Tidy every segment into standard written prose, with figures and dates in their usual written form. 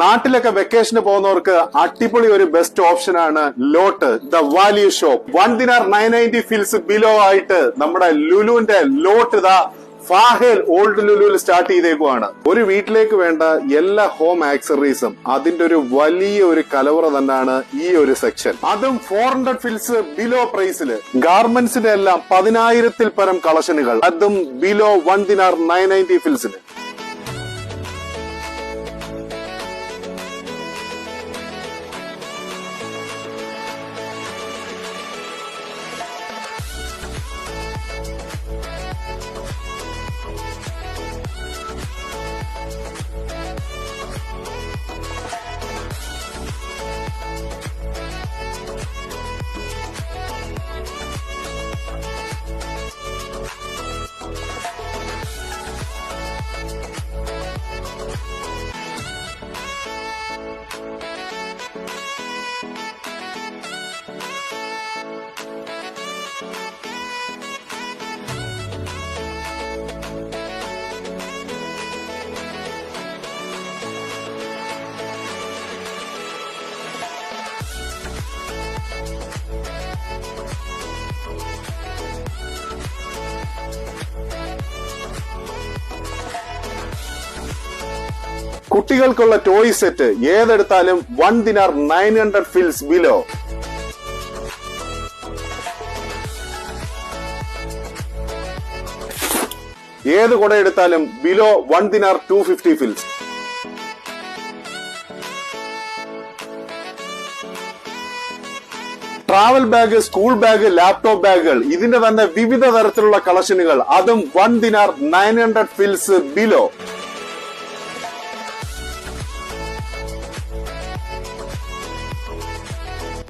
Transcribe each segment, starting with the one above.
നാട്ടിലൊക്കെ വെക്കേഷന് പോകുന്നവർക്ക് അടിപൊളി ഒരു ബെസ്റ്റ് ഓപ്ഷൻ ആണ് ലോട്ട് ദ വാല്യൂ ഷോപ്പ്. 1 ദിനാർ 990 ഫിൽസ് ബിലോ ആയിട്ട് നമ്മുടെ ലുലുവിന്റെ ലോട്ട് ദ ഫാഹേൽ ഓൾഡ് ലുലുവിൽ സ്റ്റാർട്ട് ചെയ്തേക്കുവാണ്. ഒരു വീട്ടിലേക്ക് വേണ്ട എല്ലാ ഹോം ആക്സസറീസും അതിന്റെ ഒരു വലിയ ഒരു കലവറ തന്നെയാണ് ഈ ഒരു സെക്ഷൻ. അതും 400 ഫിൽസ് ബിലോ പ്രൈസില്. ഗാർമെന്റ്സിന്റെ എല്ലാം 10,000-ൽ പരം കളക്ഷനുകൾ, അതും ബിലോ 1 ദിനാർ 990 ഫിൽസിന്. കുട്ടികൾക്കുള്ള ടോയ് സെറ്റ് ഏതെടുത്താലും 1 ദിനാർ 900 ഫിൽസ് ബിലോ. ഏത് കുട എടുത്താലും ബിലോ 1 ദിനാർ 250 ഫിൽസ്. Travel bag, school bag, laptop ബാഗുകൾ, ഇതിന്റെ തന്നെ വിവിധ തരത്തിലുള്ള കളക്ഷനുകൾ, അതും 1 ദിനാർ 900 ഫിൽസ് ബിലോ.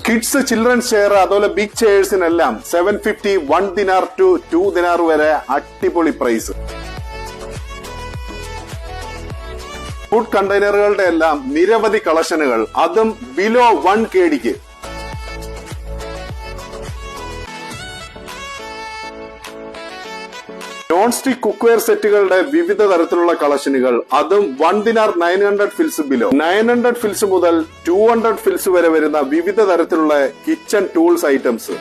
കിഡ്സ്, ചിൽഡ്രൻസ് ചെയർ, അതുപോലെ ബിഗ് ചെയർസിനെല്ലാം 750, 1 ദിനാർ ടു 2 ദിനാർ വരെ അടിപൊളി പ്രൈസ്. ഫുഡ് കണ്ടെയ്നറുകളുടെ എല്ലാം നിരവധി കളക്ഷനുകൾ, അതും below 1 KD. Non stick cookware സെറ്റുകളുടെ വിവിധ തരത്തിലുള്ള കളക്ഷനുകൾ, അതും 1 ദിനാർ 900 ഫിൽസ് ബിലോ. 900 ഫിൽസ് മുതൽ 200 ഫിൽസ് വരെ വരുന്ന വിവിധ തരത്തിലുള്ള കിച്ചൺ ടൂൾസ് ഐറ്റംസ്.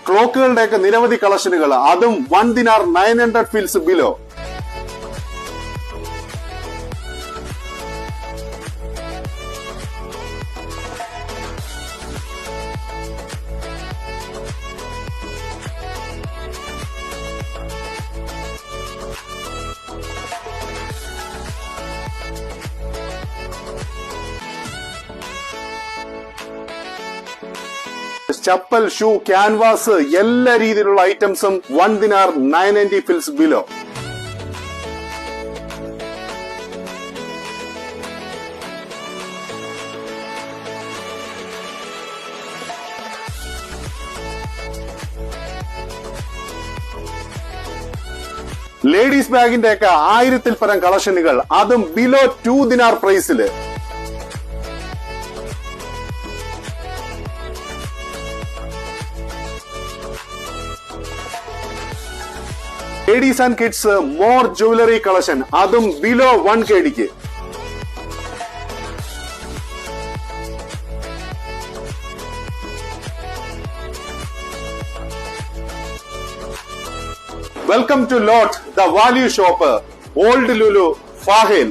ക്ലോക്കുകളുടെയൊക്കെ നിരവധി കളക്ഷനുകൾ, അതും 1 ദിനാർ 900 ഫിൽസ് ബിലോ. ചപ്പൽ, ഷൂ, ക്യാൻവാസ്, എല്ലാ രീതിയിലുള്ള ഐറ്റംസും 1 ദിനാർ 990 ഫിൽസ് ബിലോ. ലേഡീസ് ബാഗിന്റെ ഒക്കെ 1000-ൽ പരം കളക്ഷനുകൾ, അതും ബിലോ 2 ദിനാർ പ്രൈസില്. Ladies and kids more jewellery collection, അതും below 1 KD. Welcome to lot the value shop, old Lulu, ഫാഹേൽ.